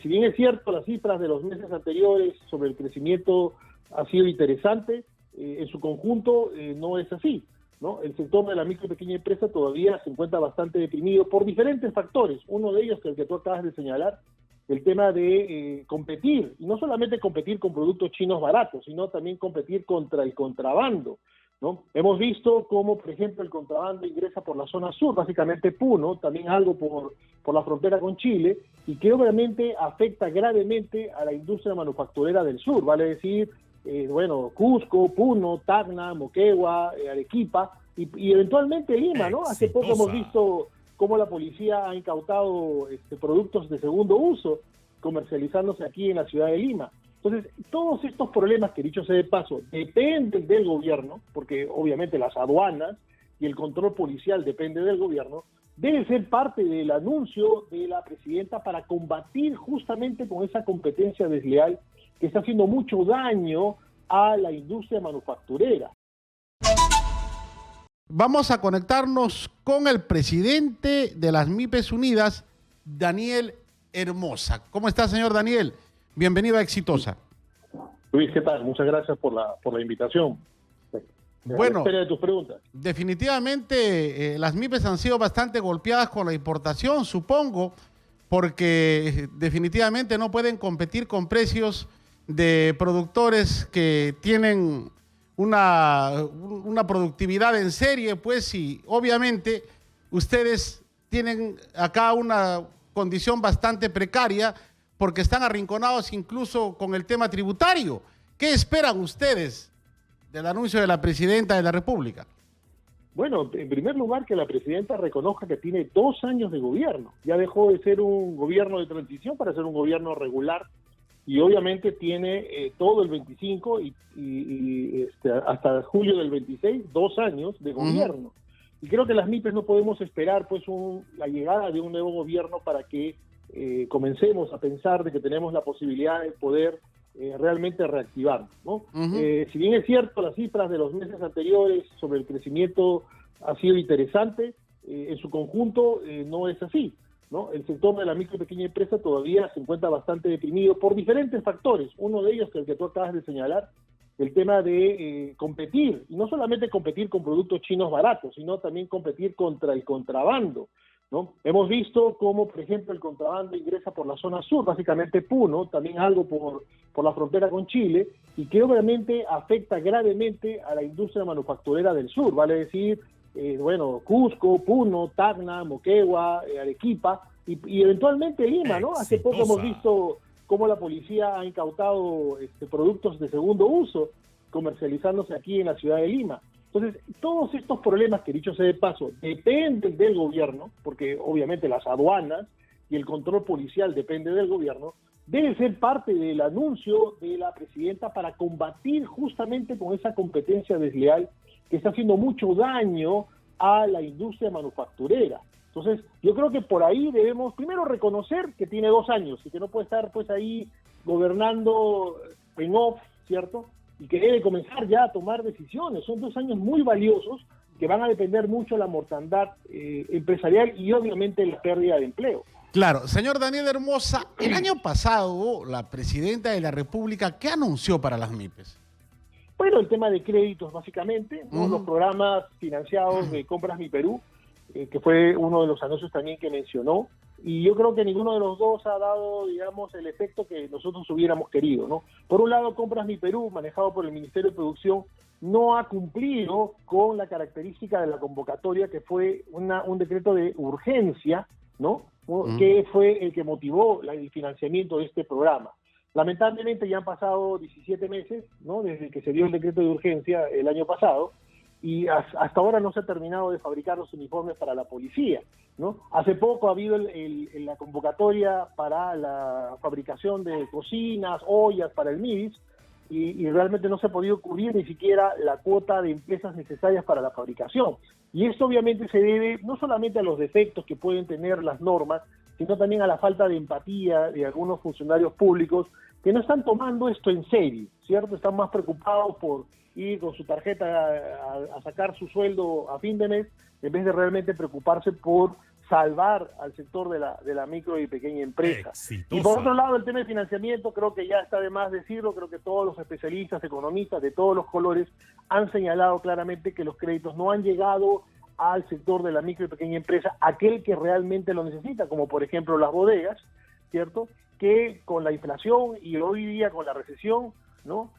Si bien es cierto, las cifras de los meses anteriores sobre el crecimiento ha sido interesante, en su conjunto no es así, ¿no? El sector de la micro y pequeña empresa todavía se encuentra bastante deprimido por diferentes factores. Uno de ellos, que el que tú acabas de señalar, el tema de competir, y no solamente competir con productos chinos baratos, sino también competir contra el contrabando, ¿no? Hemos visto cómo, por ejemplo, el contrabando ingresa por la zona sur, básicamente Puno, también algo por la frontera con Chile, y que obviamente afecta gravemente a la industria manufacturera del sur, vale decir, Cusco, Puno, Tacna, Moquegua, Arequipa, y eventualmente Lima, ¿no? Hace poco hemos visto cómo la policía ha incautado productos de segundo uso comercializándose aquí en la ciudad de Lima. Entonces, todos estos problemas, que dicho sea de paso, dependen del gobierno, porque obviamente las aduanas y el control policial depende del gobierno, debe ser parte del anuncio de la presidenta para combatir justamente con esa competencia desleal que está haciendo mucho daño a la industria manufacturera. Vamos a conectarnos con el presidente de las MIPES Unidas, Daniel Hermosa. ¿Cómo está, señor Daniel? Bienvenido a Exitosa. Luis, ¿qué tal? Muchas gracias por la invitación. Bueno, espera de tus preguntas. Definitivamente las MIPES han sido bastante golpeadas con la importación, supongo, porque definitivamente no pueden competir con precios de productores que tienen una productividad en serie, pues, y obviamente ustedes tienen acá una condición bastante precaria porque están arrinconados incluso con el tema tributario. ¿Qué esperan ustedes del anuncio de la presidenta de la República? Bueno, en primer lugar, que la presidenta reconozca que tiene 2 años de gobierno. Ya dejó de ser un gobierno de transición para ser un gobierno regular, y obviamente tiene todo el 25 y hasta julio del 26, 2 años de gobierno. Y creo que las MIPES no podemos esperar pues la llegada de un nuevo gobierno para que comencemos a pensar de que tenemos la posibilidad de poder realmente reactivarnos, ¿no? Si bien es cierto, las cifras de los meses anteriores sobre el crecimiento ha sido interesante, en su conjunto no es así, ¿no? El sector de la micro y pequeña empresa todavía se encuentra bastante deprimido por diferentes factores. Uno de ellos, que el que tú acabas de señalar, el tema de competir, y no solamente competir con productos chinos baratos, sino también competir contra el contrabando, ¿no? Hemos visto cómo, por ejemplo, el contrabando ingresa por la zona sur, básicamente Puno, también algo por la frontera con Chile, y que obviamente afecta gravemente a la industria manufacturera del sur, vale decir, Cusco, Puno, Tacna, Moquegua, Arequipa, y eventualmente Lima, ¿no? Hace poco hemos visto cómo la policía ha incautado productos de segundo uso comercializándose aquí en la ciudad de Lima. Entonces, todos estos problemas, que dicho sea de paso, dependen del gobierno, porque obviamente las aduanas y el control policial depende del gobierno, debe ser parte del anuncio de la presidenta para combatir justamente con esa competencia desleal que está haciendo mucho daño a la industria manufacturera. Entonces, yo creo que por ahí debemos primero reconocer que tiene 2 años y que no puede estar pues ahí gobernando en off, ¿cierto? Y que debe comenzar ya a tomar decisiones. Son 2 años muy valiosos que van a depender mucho de la mortandad empresarial y obviamente la pérdida de empleo. Claro, señor Daniel Hermosa, el año pasado la presidenta de la República, ¿qué anunció para las MIPES? Bueno, el tema de créditos básicamente, ¿no? Los programas financiados de Compras Mi Perú, que fue uno de los anuncios también que mencionó, y yo creo que ninguno de los dos ha dado, digamos, el efecto que nosotros hubiéramos querido, ¿no? Por un lado, Compras Mi Perú, manejado por el Ministerio de Producción, no ha cumplido con la característica de la convocatoria, que fue un decreto de urgencia, ¿no? Que fue el que motivó el financiamiento de este programa. Lamentablemente ya han pasado 17 meses, ¿no? Desde que se dio el decreto de urgencia el año pasado, y hasta ahora no se ha terminado de fabricar los uniformes para la policía, ¿no? Hace poco ha habido la convocatoria para la fabricación de cocinas, ollas para el MIDIS, y realmente no se ha podido cubrir ni siquiera la cuota de empresas necesarias para la fabricación. Y esto obviamente se debe no solamente a los defectos que pueden tener las normas, sino también a la falta de empatía de algunos funcionarios públicos que no están tomando esto en serio, ¿cierto? Están más preocupados por ir con su tarjeta a sacar su sueldo a fin de mes, en vez de realmente preocuparse por salvar al sector de la micro y pequeña empresa. Exitosa. Y por otro lado, el tema de financiamiento, creo que ya está de más decirlo, creo que todos los especialistas, economistas de todos los colores han señalado claramente que los créditos no han llegado al sector de la micro y pequeña empresa, aquel que realmente lo necesita, como por ejemplo las bodegas, ¿cierto? Que con la inflación y hoy día con la recesión, ¿no?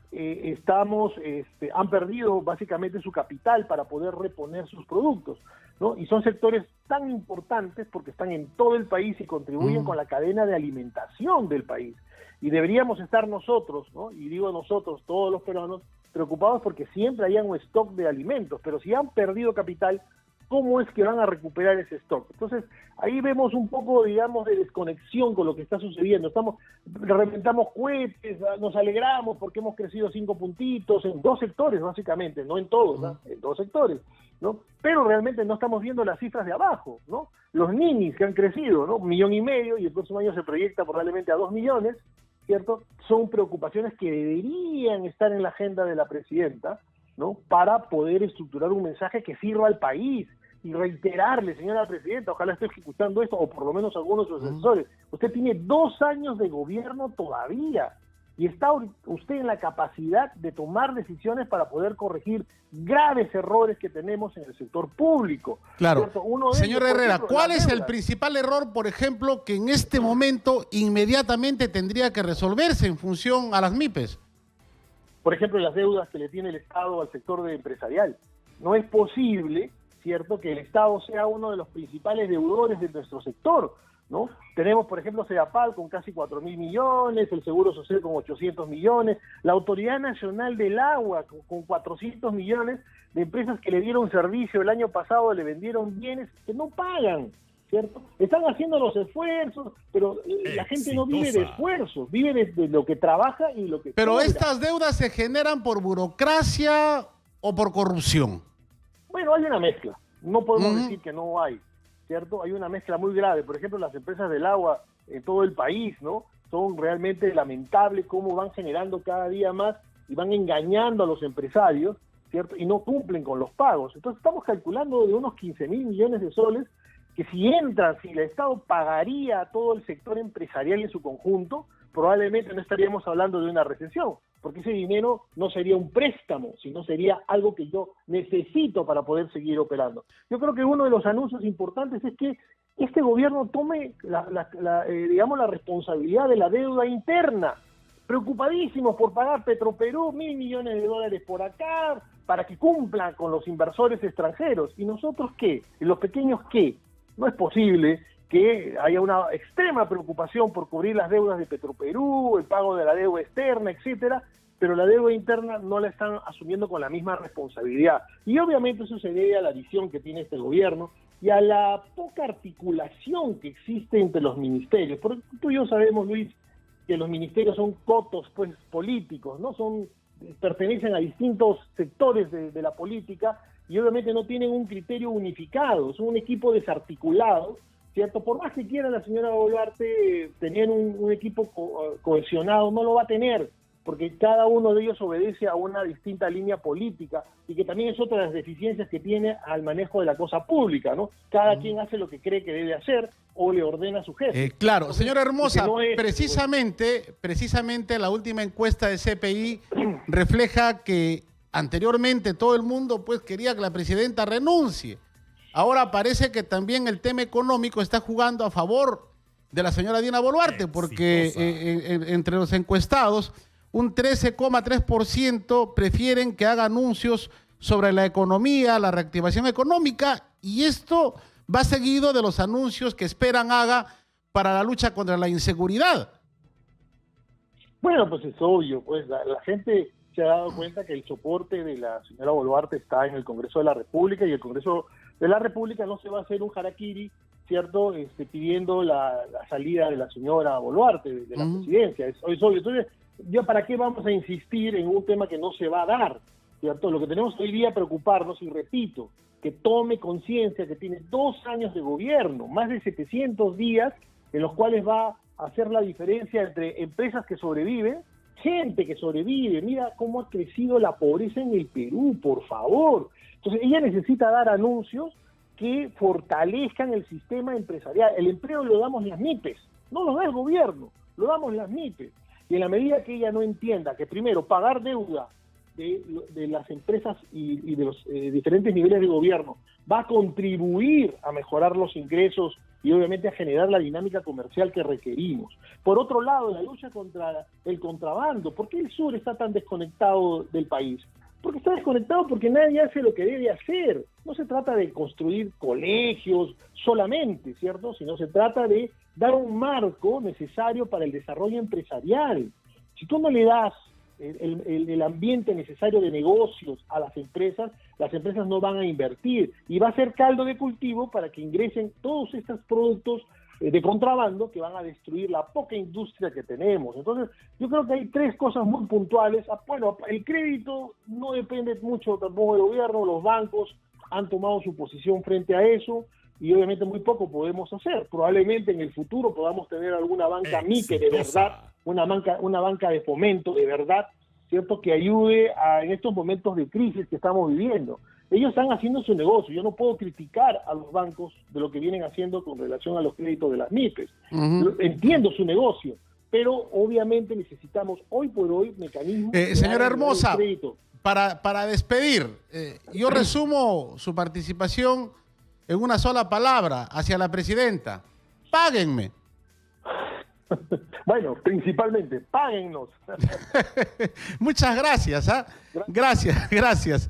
Han perdido básicamente su capital para poder reponer sus productos, ¿no? Y son sectores tan importantes porque están en todo el país y contribuyen con la cadena de alimentación del país. Y deberíamos estar nosotros, ¿no? Y digo nosotros, todos los peruanos, preocupados porque siempre haya un stock de alimentos, pero si han perdido capital, ¿cómo es que van a recuperar ese stock? Entonces, ahí vemos un poco, digamos, de desconexión con lo que está sucediendo. Reventamos cohetes, nos alegramos porque hemos crecido 5 puntitos en 2 sectores, básicamente, no en todos, ¿no? En 2 sectores, ¿no? Pero realmente no estamos viendo las cifras de abajo, ¿no? Los ninis que han crecido, ¿no? 1,5 millones y el próximo año se proyecta probablemente a 2 millones, ¿cierto? Son preocupaciones que deberían estar en la agenda de la presidenta, ¿no? Para poder estructurar un mensaje que sirva al país y reiterarle, señora presidenta, ojalá esté ejecutando esto, o por lo menos algunos de sus asesores. Usted tiene 2 años de gobierno todavía y está usted en la capacidad de tomar decisiones para poder corregir graves errores que tenemos en el sector público. Claro. Señor Herrera, ejemplo, ¿cuál es el principal error, por ejemplo, que en este momento inmediatamente tendría que resolverse en función a las MIPES? Por ejemplo, las deudas que le tiene el Estado al sector empresarial. No es posible, ¿cierto?, que el Estado sea uno de los principales deudores de nuestro sector, ¿no? Tenemos, por ejemplo, Sedapal con casi 4.000 millones, el Seguro Social con 800 millones, la Autoridad Nacional del Agua con 400 millones de empresas que le dieron servicio el año pasado, le vendieron bienes que no pagan, ¿cierto? Están haciendo los esfuerzos, pero la gente no vive de esfuerzos, vive de lo que trabaja y lo que Pero cobra. ¿estas deudas se generan por burocracia o por corrupción? Bueno, hay una mezcla. No podemos decir que no hay, ¿cierto? Hay una mezcla muy grave. Por ejemplo, las empresas del agua en todo el país, ¿no? Son realmente lamentables cómo van generando cada día más y van engañando a los empresarios, ¿cierto? Y no cumplen con los pagos. Entonces estamos calculando de unos 15.000 millones de soles que si el Estado pagaría a todo el sector empresarial en su conjunto, probablemente no estaríamos hablando de una recesión, porque ese dinero no sería un préstamo, sino sería algo que yo necesito para poder seguir operando. Yo creo que uno de los anuncios importantes es que este gobierno tome digamos, la responsabilidad de la deuda interna. Preocupadísimos por pagar Petroperú $1.000 millones por acá, para que cumplan con los inversores extranjeros. ¿Y nosotros qué? ¿Y los pequeños qué? No es posible que haya una extrema preocupación por cubrir las deudas de Petroperú, el pago de la deuda externa, etcétera, pero la deuda interna no la están asumiendo con la misma responsabilidad. Y obviamente eso se debe a la visión que tiene este gobierno y a la poca articulación que existe entre los ministerios. Porque tú y yo sabemos, Luis, que los ministerios son cotos, pues, políticos, ¿no? Pertenecen a distintos sectores de la política y obviamente no tienen un criterio unificado, son un equipo desarticulado, ¿cierto? Por más que quiera la señora Boluarte tener un equipo cohesionado, no lo va a tener, porque cada uno de ellos obedece a una distinta línea política y que también es otra de las deficiencias que tiene al manejo de la cosa pública, ¿no? Cada quien hace lo que cree que debe hacer o le ordena a su jefe. Claro, Entonces, señora Hermosa, no es, precisamente la última encuesta de CPI refleja que anteriormente todo el mundo pues quería que la presidenta renuncie. Ahora parece que también el tema económico está jugando a favor de la señora Dina Boluarte, porque entre los encuestados, un 13,3% prefieren que haga anuncios sobre la economía, la reactivación económica, y esto va seguido de los anuncios que esperan haga para la lucha contra la inseguridad. Bueno, pues es obvio, pues la gente se ha dado cuenta que el soporte de la señora Boluarte está en el Congreso de la República y el Congreso de la República no se va a hacer un harakiri, ¿cierto?, pidiendo la salida de la señora Boluarte de la presidencia. Es obvio. Entonces, ¿para qué vamos a insistir en un tema que no se va a dar? ¿Cierto? Lo que tenemos hoy día preocuparnos, y repito, que tome conciencia que tiene 2 años de gobierno, más de 700 días en los cuales va a hacer la diferencia entre empresas que sobreviven, gente que sobrevive. Mira cómo ha crecido la pobreza en el Perú, por favor. Entonces ella necesita dar anuncios que fortalezcan el sistema empresarial. El empleo lo damos las MIPES, no lo da el gobierno, lo damos las MIPES. Y en la medida que ella no entienda que primero pagar deuda de las empresas y de los diferentes niveles de gobierno va a contribuir a mejorar los ingresos y obviamente a generar la dinámica comercial que requerimos. Por otro lado, la lucha contra el contrabando. ¿Por qué el sur está tan desconectado del país? Porque está desconectado porque nadie hace lo que debe hacer. No se trata de construir colegios solamente, ¿cierto? Sino se trata de dar un marco necesario para el desarrollo empresarial. Si tú no le das el ambiente necesario de negocios a las empresas no van a invertir y va a ser caldo de cultivo para que ingresen todos estos productos de contrabando que van a destruir la poca industria que tenemos. Entonces, yo creo que hay tres cosas muy puntuales. Bueno, el crédito no depende mucho tampoco del gobierno, los bancos han tomado su posición frente a eso y obviamente muy poco podemos hacer. Probablemente en el futuro podamos tener alguna banca MIPE de verdad, una banca de fomento de verdad, ¿cierto?, que ayude en estos momentos de crisis que estamos viviendo. Ellos están haciendo su negocio. Yo no puedo criticar a los bancos de lo que vienen haciendo con relación a los créditos de las MIPES. Entiendo su negocio, pero obviamente necesitamos hoy por hoy mecanismos. Señora Hermosa, para despedir, yo resumo su participación en una sola palabra hacia la presidenta. Páguenme. Bueno, principalmente, páguennos. Muchas gracias. Gracias.